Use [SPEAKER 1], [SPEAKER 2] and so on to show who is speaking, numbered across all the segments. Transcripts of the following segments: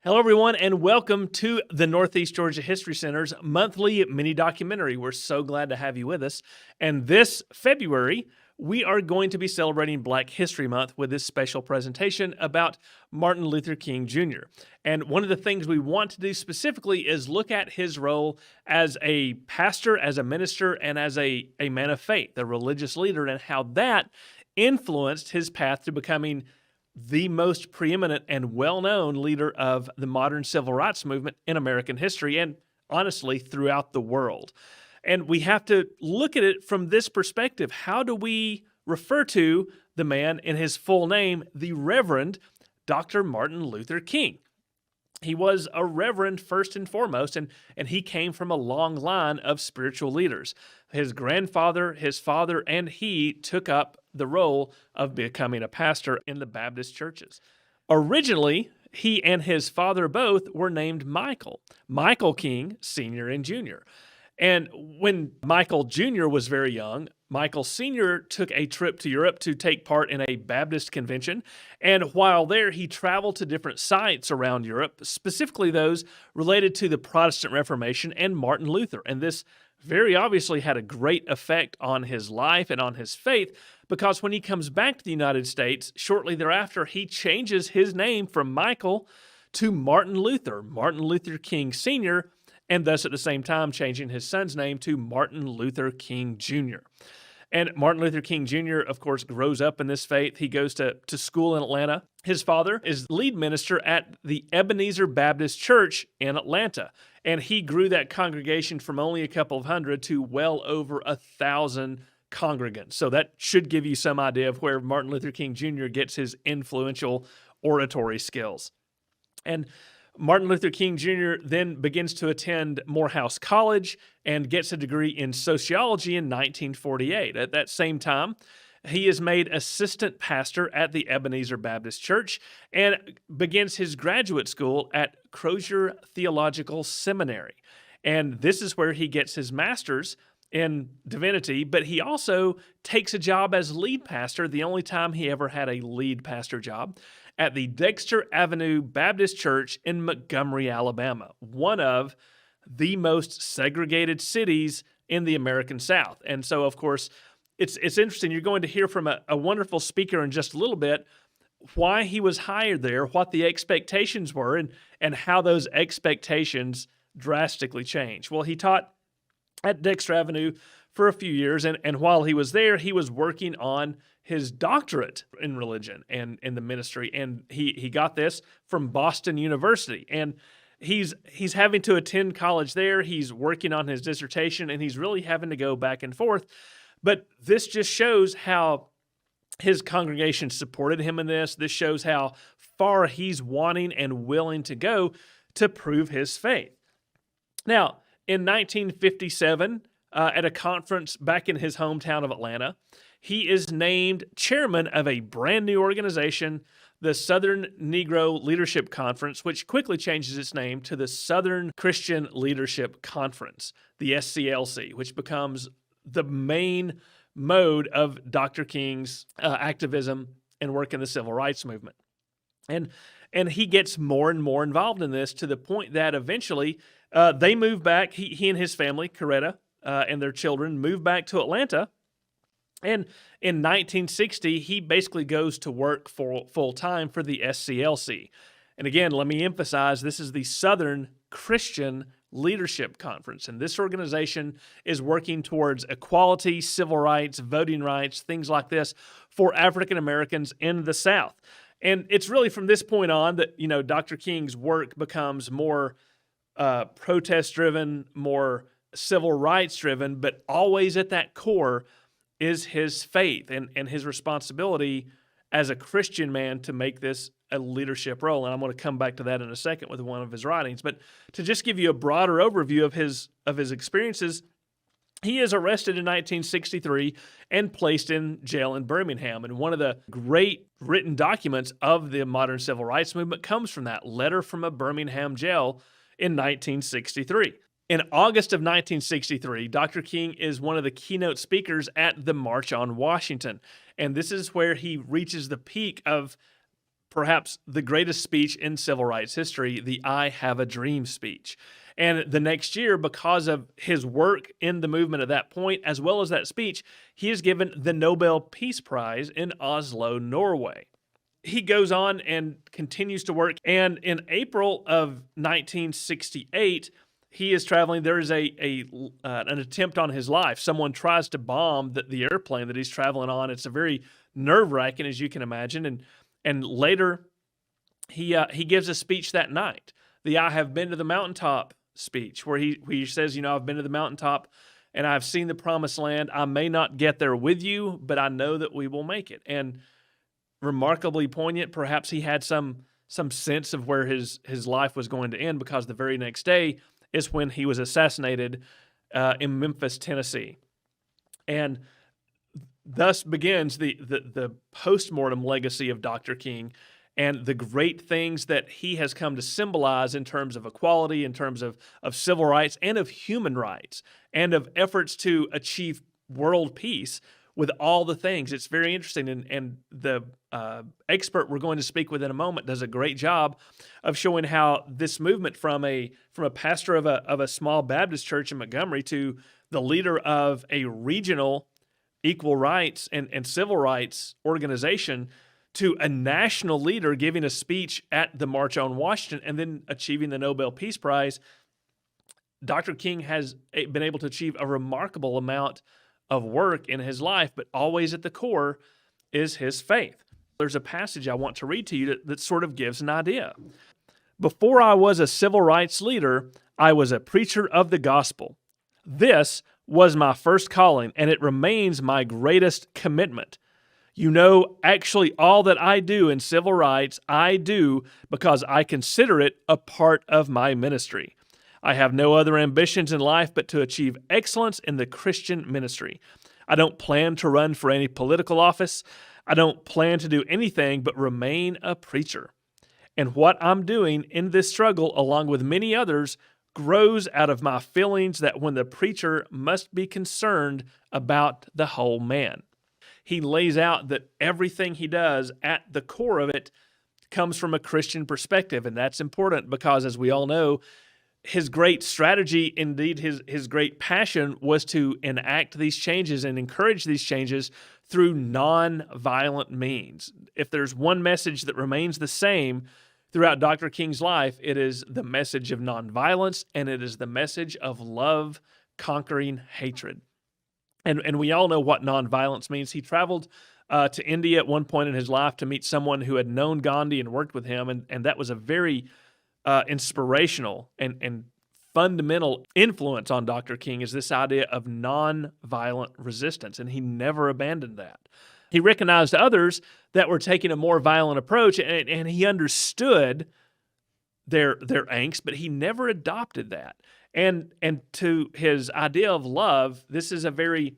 [SPEAKER 1] Hello, everyone, and welcome to the Northeast Georgia History Center's monthly mini documentary. We're so glad to have you with us. And this February, we are going to be celebrating Black History Month with this special presentation about Martin Luther King Jr. And one of the things we want to do specifically is look at his role as a pastor, as a minister, and as a man of faith, a religious leader, and how that influenced his path to becoming the most preeminent and well-known leader of the modern civil rights movement in American history and honestly throughout the world. And we have to look at it from this perspective. How do we refer to the man in his full name, the Reverend Dr. Martin Luther King? He was a reverend first and foremost, and he came from a long line of spiritual leaders. His grandfather, his father, and he took up the role of becoming a pastor in the Baptist churches. Originally, he and his father both were named Michael King, Sr. and Jr. And when Michael Jr. was very young, Michael Sr. took a trip to Europe to take part in a Baptist convention. And while there, he traveled to different sites around Europe, specifically those related to the Protestant Reformation and Martin Luther. And this very obviously had a great effect on his life and on his faith, because when he comes back to the United States, shortly thereafter, he changes his name from Michael to Martin Luther King Sr., and thus at the same time changing his son's name to Martin Luther King Jr. And Martin Luther King Jr., of course, grows up in this faith. He goes to school in Atlanta. His father is lead minister at the Ebenezer Baptist Church in Atlanta, and he grew that congregation from only a couple of hundred to well over 1,000 congregants. So that should give you some idea of where Martin Luther King Jr. gets his influential oratory skills. And Martin Luther King Jr. then begins to attend Morehouse College and gets a degree in sociology in 1948. At that same time, he is made assistant pastor at the Ebenezer Baptist Church and begins his graduate school at Crozier Theological Seminary. And this is where he gets his master's in divinity, but he also takes a job as lead pastor, the only time he ever had a lead pastor job, at the Dexter Avenue Baptist Church in Montgomery, Alabama, one of the most segregated cities in the American South. And so, of course, it's interesting. You're going to hear from a wonderful speaker in just a little bit why he was hired there, what the expectations were, and how those expectations drastically changed. Well, he taught at Dexter Avenue for a few years, and while he was there, he was working on his doctorate in religion and in the ministry, and he got this from Boston University, and he's having to attend college there. He's working on his dissertation, and he's really having to go back and forth. But this just shows how his congregation supported him in this. This shows how far he's wanting and willing to go to prove his faith. Now, in 1957, at a conference back in his hometown of Atlanta, he is named chairman of a brand new organization, the Southern Negro Leadership Conference, which quickly changes its name to the Southern Christian Leadership Conference, the SCLC, which becomes the main mode of Dr. King's activism and work in the civil rights movement. And he gets more and more involved in this to the point that eventually they move back. He and his family, Coretta, and their children move back to Atlanta. And in 1960, he basically goes to work full-time for the SCLC. And again, let me emphasize, this is the Southern Christian Leadership Conference. And this organization is working towards equality, civil rights, voting rights, things like this for African Americans in the South. And it's really from this point on that, Dr. King's work becomes more protest-driven, more civil rights-driven, but always at that core is his faith and his responsibility as a Christian man to make this a leadership role. And I'm going to come back to that in a second with one of his writings. But to just give you a broader overview of his experiences, he is arrested in 1963 and placed in jail in Birmingham. And one of the great written documents of the modern civil rights movement comes from that letter from a Birmingham jail in 1963. In August of 1963, Dr. King is one of the keynote speakers at the March on Washington. And this is where he reaches the peak of perhaps the greatest speech in civil rights history, the I Have a Dream speech. And the next year, because of his work in the movement at that point, as well as that speech, he is given the Nobel Peace Prize in Oslo, Norway. He goes on and continues to work, and in April of 1968, he is traveling. There is an attempt on his life. Someone tries to bomb the airplane that he's traveling on. It's a very nerve-wracking, as you can imagine. And later, he gives a speech that night, the I Have Been to the Mountaintop speech, where he says, I've been to the mountaintop and I've seen the promised land. I may not get there with you, but I know that we will make it. And remarkably poignant. Perhaps he had some sense of where his life was going to end, because the very next day is when he was assassinated in Memphis, Tennessee. And thus begins the post-mortem legacy of Dr. King and the great things that he has come to symbolize in terms of equality, in terms of civil rights and of human rights, and of efforts to achieve world peace with all the things. It's very interesting, and the expert we're going to speak with in a moment does a great job of showing how this movement from a pastor of a small Baptist church in Montgomery to the leader of a regional equal rights and civil rights organization to a national leader giving a speech at the March on Washington and then achieving the Nobel Peace Prize. Dr. King has been able to achieve a remarkable amount of work in his life, but always at the core is his faith. There's a passage I want to read to you that sort of gives an idea. Before I was a civil rights leader, I was a preacher of the gospel. This was my first calling, and it remains my greatest commitment. Actually all that I do in civil rights, I do because I consider it a part of my ministry. I have no other ambitions in life but to achieve excellence in the Christian ministry. I don't plan to run for any political office. I don't plan to do anything but remain a preacher. And what I'm doing in this struggle, along with many others, grows out of my feelings that when the preacher must be concerned about the whole man. He lays out that everything he does, at the core of it, comes from a Christian perspective, and that's important because, as we all know, his great strategy, indeed his great passion, was to enact these changes and encourage these changes through non-violent means. If there's one message that remains the same throughout Dr. King's life, it is the message of nonviolence, and it is the message of love conquering hatred. And we all know what nonviolence means. He traveled to India at one point in his life to meet someone who had known Gandhi and worked with him, and that was a very inspirational and fundamental influence on Dr. King, is this idea of nonviolent resistance, and he never abandoned that. He recognized others that were taking a more violent approach, and he understood their angst, but he never adopted that. And to his idea of love, this is a very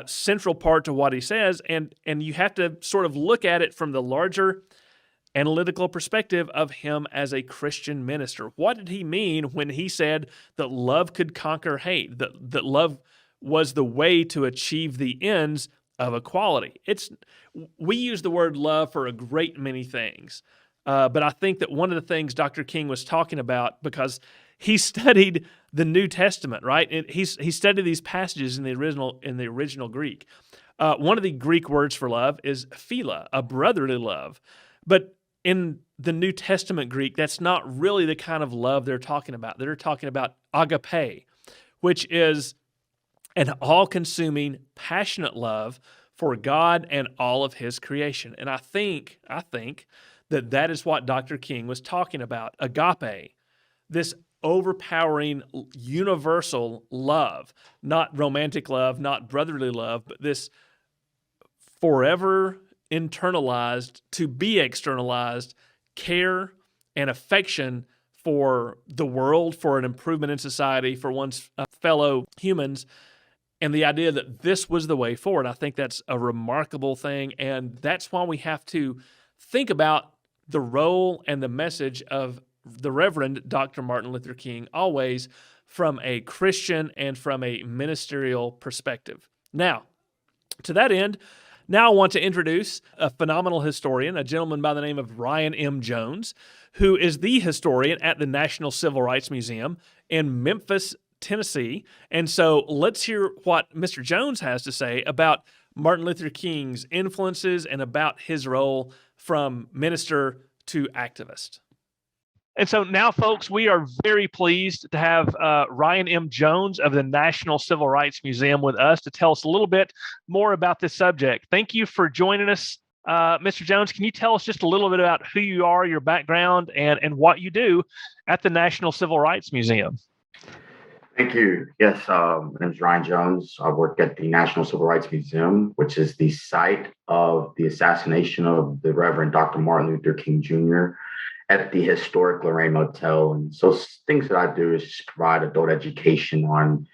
[SPEAKER 1] central part to what he says, and you have to sort of look at it from the larger analytical perspective of him as a Christian minister. What did he mean when he said that love could conquer hate, that love was the way to achieve the ends of equality? We use the word love for a great many things, but I think that one of the things Dr. King was talking about, because he studied the New Testament, right? He studied these passages in the original Greek. One of the Greek words for love is philia, a brotherly love. But in the New Testament Greek, that's not really the kind of love they're talking about. They're talking about agape, which is an all-consuming, passionate love for God and all of his creation. And I think that is what Dr. King was talking about, agape, this overpowering, universal love, not romantic love, not brotherly love, but this forever internalized, to be externalized care and affection for the world, for an improvement in society, for one's fellow humans, and the idea that this was the way forward. I think that's a remarkable thing, and that's why we have to think about the role and the message of the Reverend Dr. Martin Luther King always from a Christian and from a ministerial perspective. Now, to that end, Now I want to introduce a phenomenal historian, a gentleman by the name of Ryan M. Jones, who is the historian at the National Civil Rights Museum in Memphis, Tennessee. And so let's hear what Mr. Jones has to say about Martin Luther King's influences and about his role from minister to activist. And so now, folks, we are very pleased to have Ryan M. Jones of the National Civil Rights Museum with us to tell us a little bit more about this subject. Thank you for joining us, Mr. Jones. Can you tell us just a little bit about who you are, your background, and what you do at the National Civil Rights Museum?
[SPEAKER 2] Thank you. Yes, my name is Ryan Jones. I work at the National Civil Rights Museum, which is the site of the assassination of the Reverend Dr. Martin Luther King Jr. at the historic Lorraine Motel. And so things that I do is just provide adult education on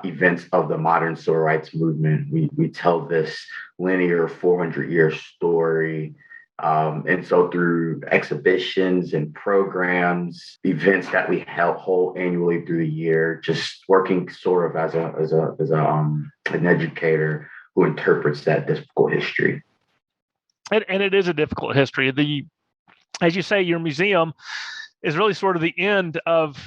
[SPEAKER 2] events of the modern civil rights movement. We tell this linear 400-year story. And so through exhibitions and programs, events that we hold annually through the year, just working sort of as an educator who interprets that difficult history.
[SPEAKER 1] And it is a difficult history. As you say, your museum is really sort of the end of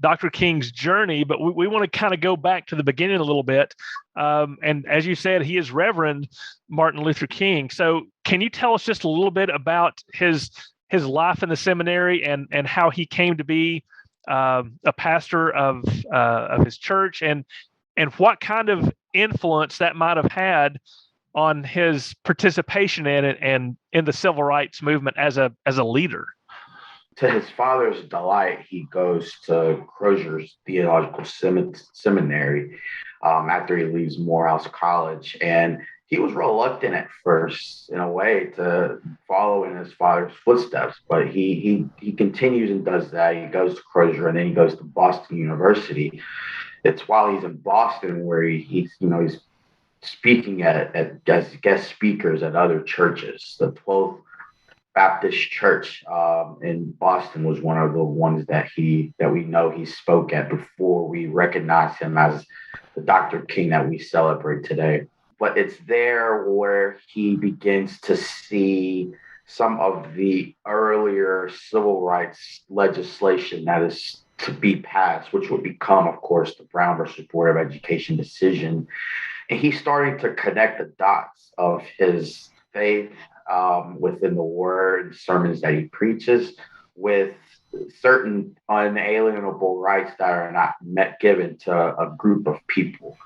[SPEAKER 1] Dr. King's journey, but we want to kind of go back to the beginning a little bit. And as you said, he is Reverend Martin Luther King. So can you tell us just a little bit about his life in the seminary and how he came to be a pastor of his church and what kind of influence that might have had on his participation in it and in the civil rights movement as a leader?
[SPEAKER 2] To his father's delight, he goes to Crozier's Theological Seminary after he leaves Morehouse College. And he was reluctant at first, in a way, to follow in his father's footsteps. But he continues and does that. He goes to Crozier, and then he goes to Boston University. It's while he's in Boston where he's speaking as guest speakers at other churches. The 12th Baptist Church in Boston was one of the ones that we know he spoke at before we recognize him as the Dr. King that we celebrate today. But it's there where he begins to see some of the earlier civil rights legislation that is to be passed, which would become, of course, the Brown versus Board of Education decision. And he's starting to connect the dots of his faith within the word, sermons that he preaches, with certain unalienable rights that are not given to a group of people.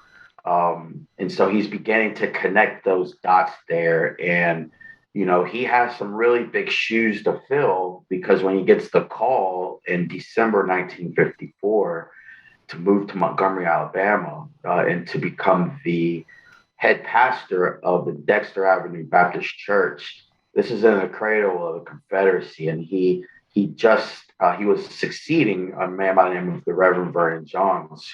[SPEAKER 2] And so he's beginning to connect those dots there. And, he has some really big shoes to fill, because when he gets the call in December 1954 to move to Montgomery, Alabama, and to become the head pastor of the Dexter Avenue Baptist Church. This is in the cradle of the Confederacy, and he was succeeding a man by the name of the Reverend Vernon,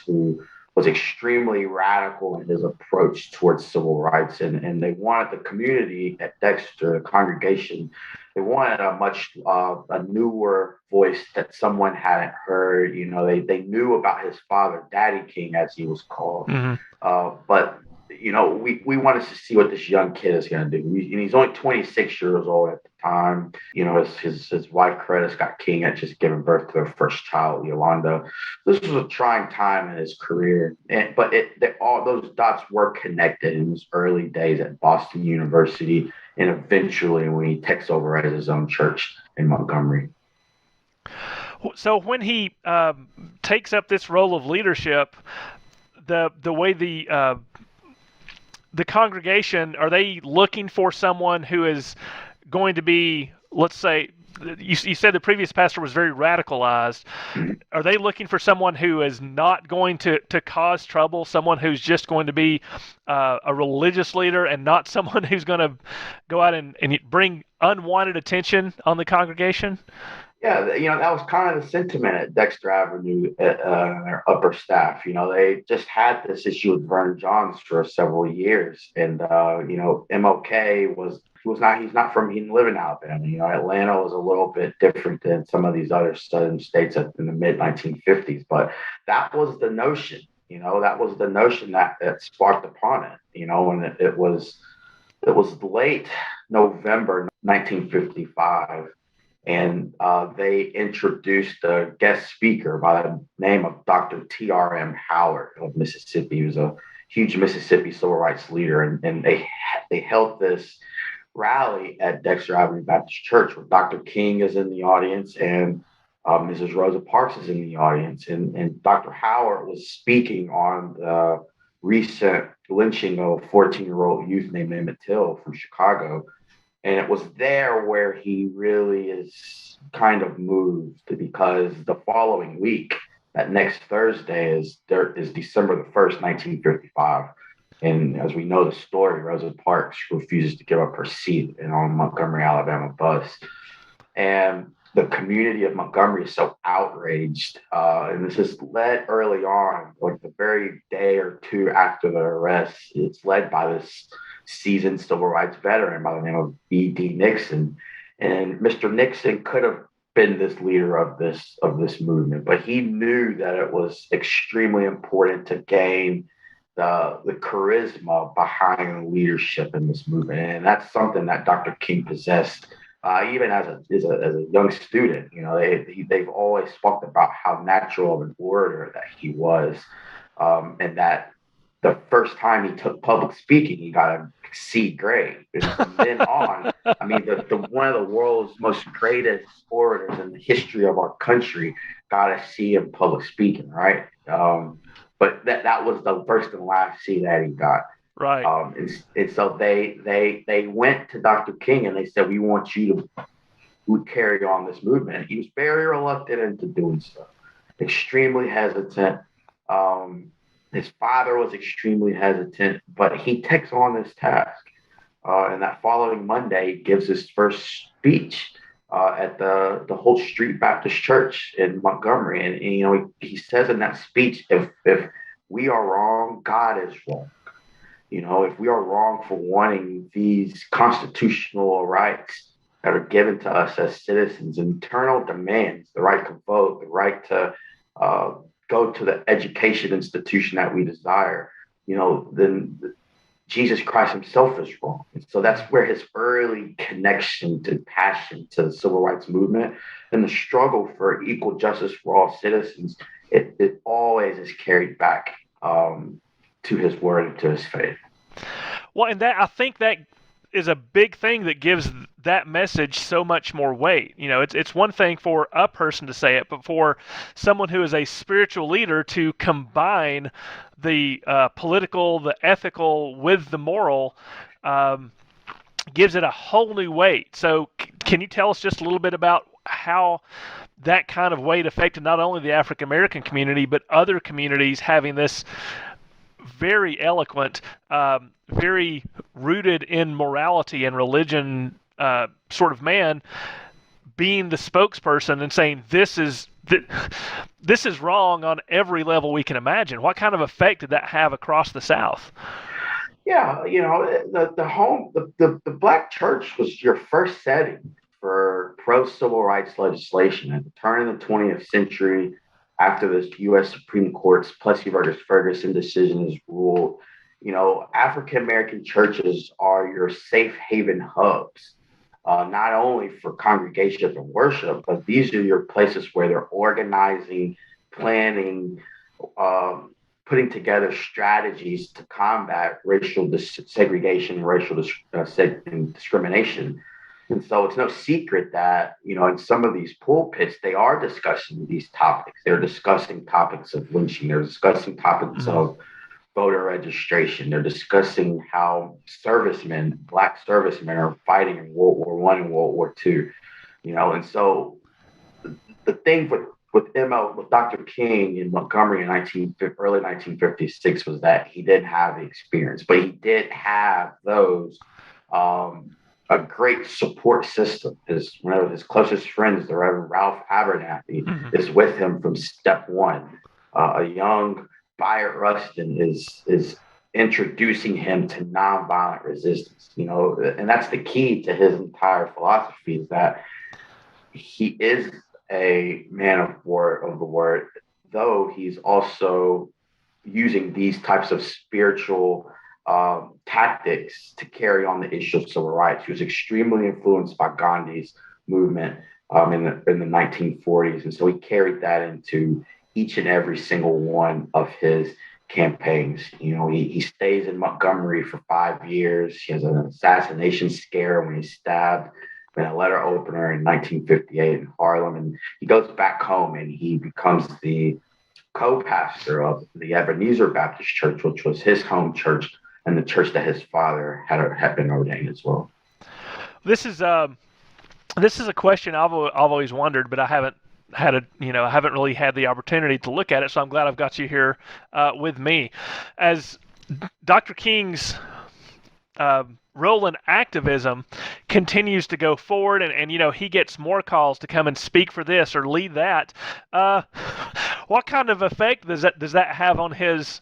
[SPEAKER 2] who was extremely radical in his approach towards civil rights, and they wanted the community at Dexter, the congregation, they wanted a newer voice that someone hadn't heard. They knew about his father, Daddy King, as he was called, but we wanted to see what this young kid is going to do. And he's only 26 years old at the time. His wife, Coretta Scott King, had just given birth to her first child, Yolanda. This was a trying time in his career. But all those dots were connected in his early days at Boston University, and eventually when he takes over at his own church in Montgomery.
[SPEAKER 1] So when he takes up this role of leadership, the way the congregation, are they looking for someone who is going to be, let's say, you said the previous pastor was very radicalized. Are they looking for someone who is not going to cause trouble, someone who's just going to be a religious leader and not someone who's going to go out and bring unwanted attention on the congregation?
[SPEAKER 2] Yeah, that was kind of the sentiment at Dexter Avenue, their upper staff. They just had this issue with Vernon Johns for several years. And, MLK he didn't live in Alabama. Atlanta was a little bit different than some of these other southern states in the mid 1950s. But that was the notion, that was the notion that sparked upon it, and it was It was late November 1955, and they introduced a guest speaker by the name of Dr. T.R.M. Howard of Mississippi. He was a huge Mississippi civil rights leader, and they held this rally at Dexter Avenue Baptist Church, where Dr. King is in the audience and Mrs. Rosa Parks is in the audience, and Dr. Howard was speaking on the recent lynching of a 14-year-old youth named Emmett Till from Chicago. And it was there where he really is kind of moved, because the following week, that next Thursday, is December the 1st, 1955. And as we know the story, Rosa Parks refuses to give up her seat on Montgomery, Alabama bus. And the community of Montgomery is so outraged. And this is led early on, like the very day or two after the arrest. It's led by this seasoned civil rights veteran by the name of B.D. Nixon. And Mr. Nixon could have been this leader of this movement, but he knew that it was extremely important to gain the charisma behind leadership in this movement. And that's something that Dr. King possessed. Even as a young student, they've always talked about how natural of an orator that he was, and that the first time he took public speaking, he got a C grade. And from then on, I mean, the one of the world's most greatest orators in the history of our country got a C in public speaking, right? But that was the first and last C that he got.
[SPEAKER 1] Right.
[SPEAKER 2] And so they went to Dr. King and they said, we want you to carry on this movement. He was very reluctant into doing so, extremely hesitant. His father was extremely hesitant, but he takes on this task. And that following Monday, he gives his first speech at the Holt Street Baptist Church in Montgomery. And he says in that speech, if we are wrong, God is wrong. If we are wrong for wanting these constitutional rights that are given to us as citizens, internal demands, the right to vote, the right to go to the education institution that we desire, then Jesus Christ himself is wrong. And so that's where his early connection to passion to the civil rights movement and the struggle for equal justice for all citizens, it always is carried back to his word and to his faith.
[SPEAKER 1] Well, and I think that is a big thing that gives that message so much more weight. It's one thing for a person to say it, but for someone who is a spiritual leader to combine the political, the ethical with the moral, gives it a whole new weight. So can you tell us just a little bit about how that kind of weight affected not only the African American community, but other communities having this very eloquent, very rooted in morality and religion sort of man being the spokesperson and saying this is wrong on every level we can imagine? What kind of effect did that have across the South?
[SPEAKER 2] Yeah, the Black church was your first setting for pro-civil rights legislation at the turn of the 20th century. After the U.S. Supreme Court's Plessy versus Ferguson decision is ruled, African American churches are your safe haven hubs, not only for congregation and worship, but these are your places where they're organizing, planning, putting together strategies to combat racial segregation, racial discrimination. And so it's no secret that, in some of these pulpits, they are discussing these topics. They're discussing topics of lynching. They're discussing topics of voter registration. They're discussing how Black servicemen are fighting in World War I and World War II. And so the thing with Dr. King in Montgomery in early 1956 was that he didn't have the experience, but he did have those a great support system. One of his closest friends, the Reverend Ralph Abernathy, is with him from step one. A young Bayard Rustin is introducing him to nonviolent resistance. And that's the key to his entire philosophy, is that he is a man of the word, though he's also using these types of spiritual tactics to carry on the issue of civil rights. He was extremely influenced by Gandhi's movement in the 1940s, and so he carried that into each and every single one of his campaigns. He stays in Montgomery for 5 years. He has an assassination scare when he's stabbed in a letter opener in 1958 in Harlem, and he goes back home and he becomes the co-pastor of the Ebenezer Baptist Church, which was his home church and the church that his father had been ordained as well.
[SPEAKER 1] This is a question I've always wondered, but I haven't really had the opportunity to look at it. So I'm glad I've got you here with me. As Dr. King's role in activism continues to go forward, and he gets more calls to come and speak for this or lead that. What kind of effect does that have on his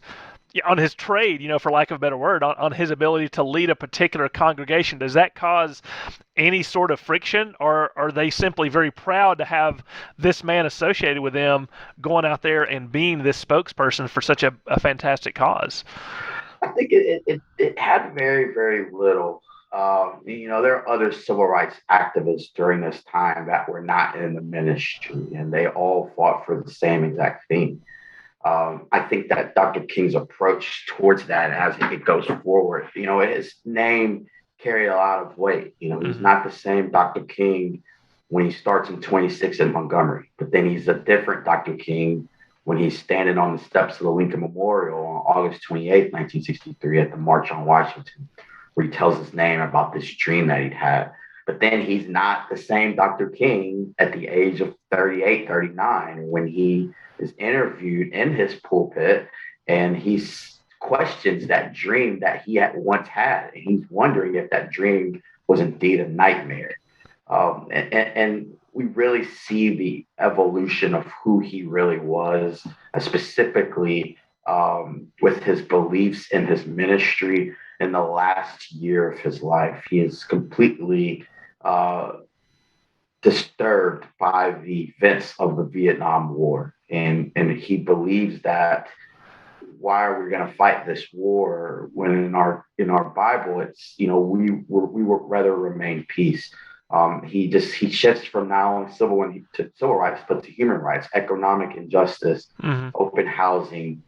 [SPEAKER 1] trade, for lack of a better word, on his ability to lead a particular congregation? Does that cause any sort of friction, or are they simply very proud to have this man associated with them going out there and being this spokesperson for such a fantastic cause?
[SPEAKER 2] I think it had very, very little. There are other civil rights activists during this time that were not in the ministry, and they all fought for the same exact thing. I think that Dr. King's approach towards that as it goes forward, his name carried a lot of weight. He's not the same Dr. King when he starts in 26 in Montgomery, but then he's a different Dr. King when he's standing on the steps of the Lincoln Memorial on August 28, 1963, at the March on Washington, where he tells his name about this dream that he'd had. But then he's not the same Dr. King at the age of 38, 39, when he is interviewed in his pulpit and he questions that dream that he had once had. And he's wondering if that dream was indeed a nightmare. And we really see the evolution of who he really was, specifically with his beliefs in his ministry in the last year of his life. He is completely disturbed by the events of the Vietnam War. And he believes that why are we going to fight this war when in our Bible it's we would rather remain peace. He shifts from not only to civil rights but to human rights, economic injustice, open housing,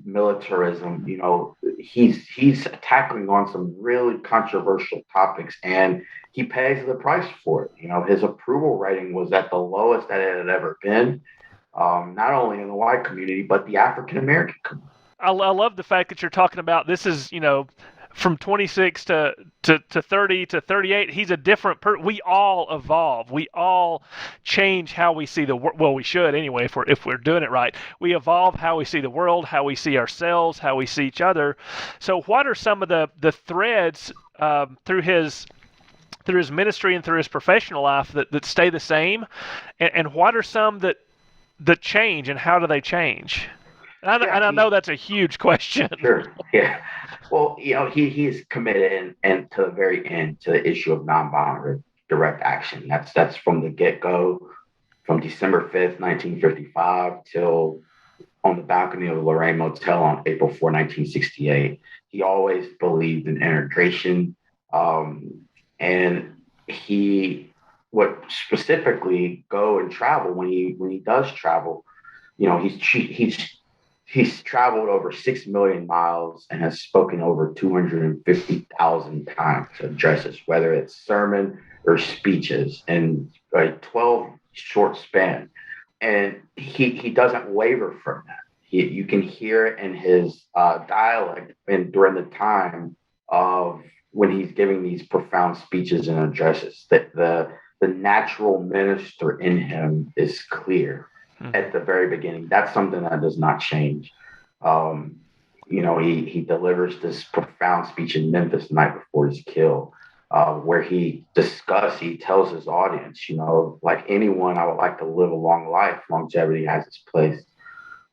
[SPEAKER 2] militarism. He's tackling on some really controversial topics, and he pays the price for it. His approval rating was at the lowest that it had ever been. Not only in the white community, but the African American community.
[SPEAKER 1] I love the fact that you're talking about this is, from 26 to 30 to 38. He's a different person. We all evolve. We all change how we see the world. Well, we should anyway, if we're doing it right. We evolve how we see the world, how we see ourselves, how we see each other. So what are some of the threads through his ministry and through his professional life that stay the same? And what are some that change, and how do they change? And I know that's a huge question.
[SPEAKER 2] Sure. Yeah. Well, he is committed and to the very end to the issue of nonviolent direct action. That's from the get-go, from December 5th, 1955 till on the balcony of the Lorraine Motel on April 4, 1968. He always believed in integration, and he would specifically go and travel when he does travel. He's traveled over 6 million miles and has spoken over 250,000 times addresses, whether it's sermon or speeches, in a 12 short span. And he doesn't waver from that. You can hear it in his dialect and during the time of when he's giving these profound speeches and addresses, that the natural minister in him is clear at the very beginning. That's something that does not change. He delivers this profound speech in Memphis the night before he's killed, where he tells his audience, like anyone, I would like to live a long life. Longevity has its place,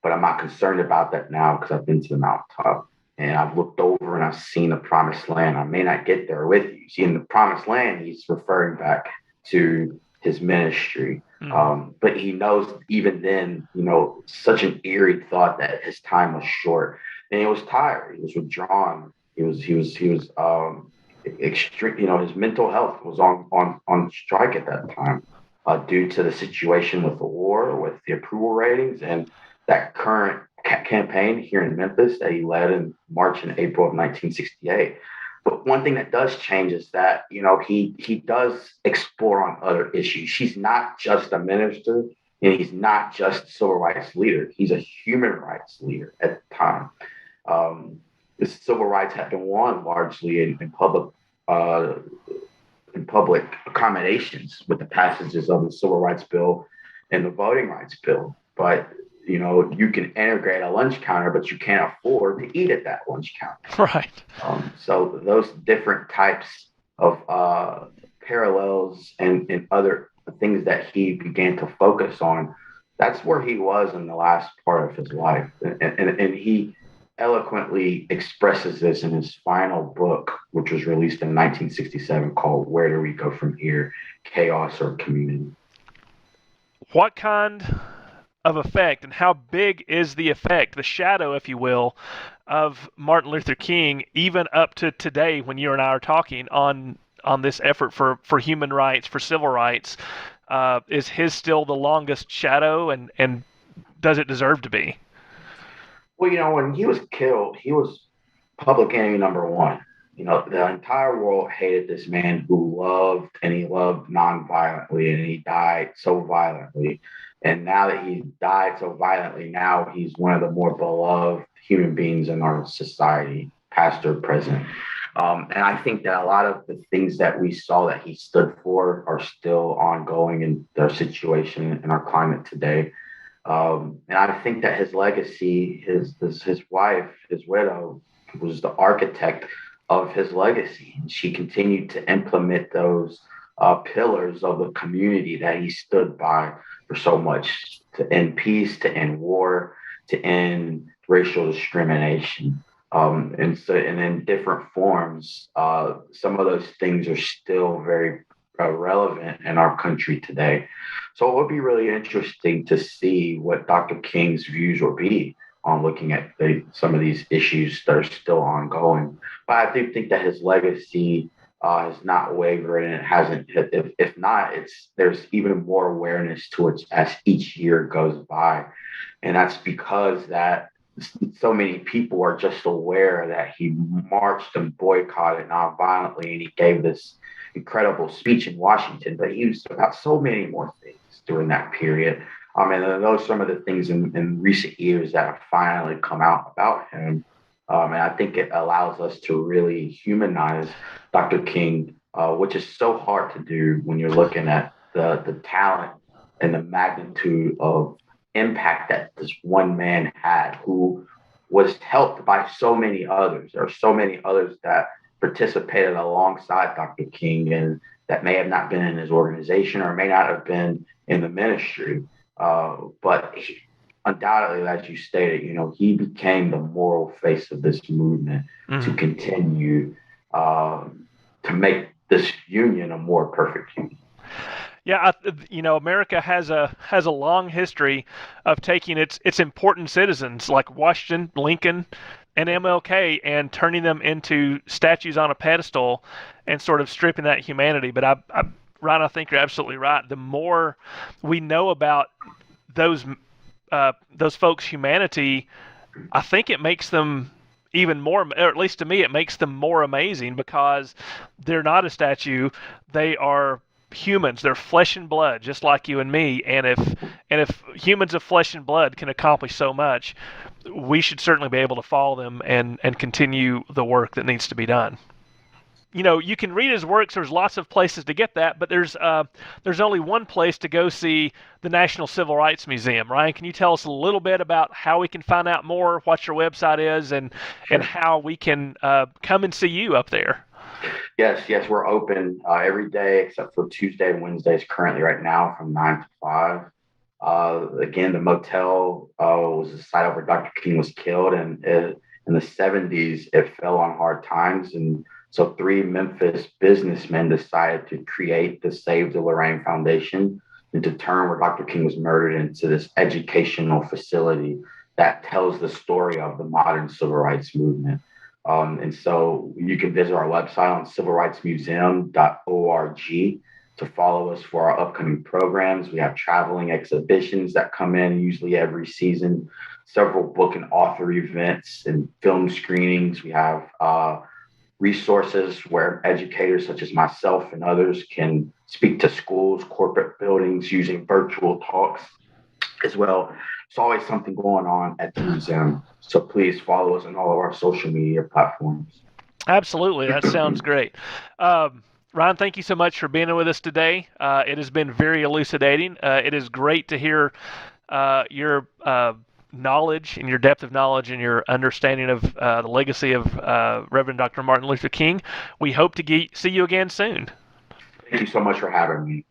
[SPEAKER 2] but I'm not concerned about that now because I've been to the mountaintop and I've looked over and I've seen the promised land. I may not get there with you. See, in the promised land, he's referring back to his ministry. But he knows even then, such an eerie thought that his time was short and he was tired. He was withdrawn He was extreme. His mental health was on strike at that time, due to the situation with the war, with the approval ratings, and that current campaign here in Memphis that he led in March and April of 1968. But one thing that does change is that he does explore on other issues. He's not just a minister, and he's not just a civil rights leader. He's a human rights leader at the time. The civil rights have been won largely uh, in public accommodations with the passages of the Civil Rights Bill and the Voting Rights Bill. But you can integrate a lunch counter, but you can't afford to eat at that lunch counter.
[SPEAKER 1] Right.
[SPEAKER 2] So those different types of parallels and other things that he began to focus on, that's where he was in the last part of his life. And he eloquently expresses this in his final book, which was released in 1967, called Where Do We Go From Here? Chaos or Community.
[SPEAKER 1] What kind of effect, and how big is the effect, the shadow, if you will, of Martin Luther King, even up to today when you and I are talking on this effort for human rights, for civil rights? Is his still the longest shadow, and does it deserve to be?
[SPEAKER 2] Well, when he was killed, he was public enemy number one. The entire world hated this man who loved, and he loved non-violently, and he died so violently. And now that he died so violently, now he's one of the more beloved human beings in our society, past or present. And I think that a lot of the things that we saw that he stood for are still ongoing in their situation in our climate today. And I think that his legacy, his wife, his widow, was the architect of his legacy. And she continued to implement those pillars of the community that he stood by for so much, to end peace, to end war, to end racial discrimination. And in different forms, some of those things are still very relevant in our country today. So it would be really interesting to see what Dr. King's views will be on looking at some of these issues that are still ongoing. But I do think that his legacy has not wavered, and it hasn't. If not, there's even more awareness to it as each year goes by, and that's because that so many people are just aware that he marched and boycotted nonviolently, and he gave this incredible speech in Washington. But he was about so many more things during that period. And those are some of the things in recent years that have finally come out about him. And I think it allows us to really humanize Dr. King, which is so hard to do when you're looking at the talent and the magnitude of impact that this one man had, who was helped by so many others. There are so many others that participated alongside Dr. King, and that may have not been in his organization or may not have been in the ministry. But undoubtedly, as you stated, he became the moral face of this movement to continue to make this union a more perfect union.
[SPEAKER 1] Yeah, America has a long history of taking its important citizens like Washington, Lincoln, and MLK and turning them into statues on a pedestal and sort of stripping that humanity. But Ryan, I think you're absolutely right. The more we know about those folks' humanity, I think it makes them even more, or at least to me, it makes them more amazing, because they're not a statue. They are humans. They're flesh and blood, just like you and me. And if humans of flesh and blood can accomplish so much, we should certainly be able to follow them and continue the work that needs to be done. You can read his works. There's lots of places to get that, but there's only one place to go see the National Civil Rights Museum. Ryan, can you tell us a little bit about how we can find out more, what your website is, and how we can come and see you up there?
[SPEAKER 2] Yes, we're open every day except for Tuesday and Wednesdays currently right now from 9 to 5. Again, the motel was the site where Dr. King was killed, and in the 70s, it fell on hard times. And so 3 Memphis businessmen decided to create the Save the Lorraine Foundation and to turn where Dr. King was murdered into this educational facility that tells the story of the modern civil rights movement. And so you can visit our website on civilrightsmuseum.org to follow us for our upcoming programs. We have traveling exhibitions that come in usually every season, several book and author events and film screenings. We have resources where educators such as myself and others can speak to schools, corporate buildings using virtual talks as well. There's always something going on at the museum. So please follow us on all of our social media platforms.
[SPEAKER 1] Absolutely. That sounds great. Ryan, thank you so much for being with us today. It has been very elucidating. It is great to hear your knowledge and your depth of knowledge and your understanding of the legacy of Reverend Dr. Martin Luther King. We hope to see you again soon.
[SPEAKER 2] Thank you so much for having me.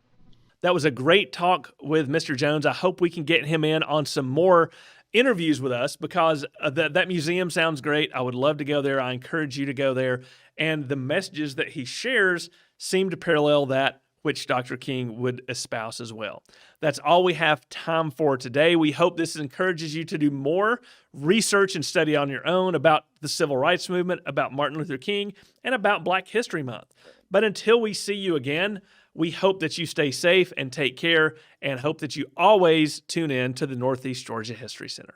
[SPEAKER 1] That was a great talk with Mr. Jones. I hope we can get him in on some more interviews with us because that museum sounds great. I would love to go there. I encourage you to go there. And the messages that he shares seem to parallel that which Dr. King would espouse as well. That's all we have time for today. We hope this encourages you to do more research and study on your own about the civil rights movement, about Martin Luther King, and about Black History Month. But until we see you again, we hope that you stay safe and take care, and hope that you always tune in to the Northeast Georgia History Center.